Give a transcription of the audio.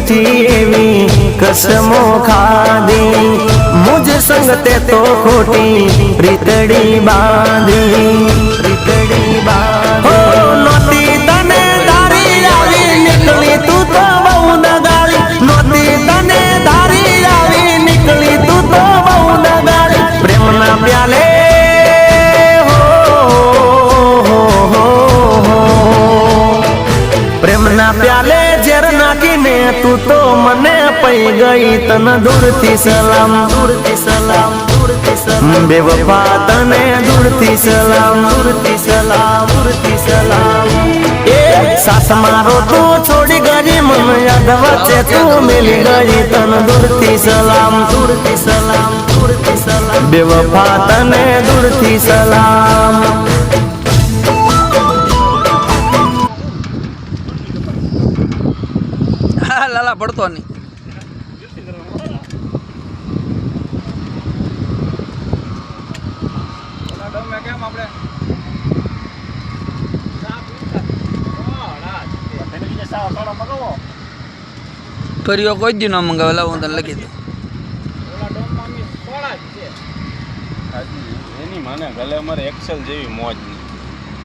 झूठी एवी कसमो खादी मुझ संग ते तो खोटी प्रीतड़ी बांधी हो नोती तने धारी आवी निकली तू तो बहु नगाली नोती तने धारी आवी निकली तू तो बहु नगाली प्रेम ना प्याले प्रेम ना प्याले जेर नाखीने तू तो मने पई गई तन दूर थी सलाम बेवफा तने दूर थी सलाम ए सास मारो तू छोड़ी गई मन याद वच्चे तू मिली गई तन दूर थी सलाम बेवफा तने दूर थी सलाम લાલા પડતો નહીં ફરીઓ કોઈ દી ન મંગાવે લાવ હું તને લખી દઉં એની મને ગલે અમારે એક્સેલ જેવી મોજ નહીં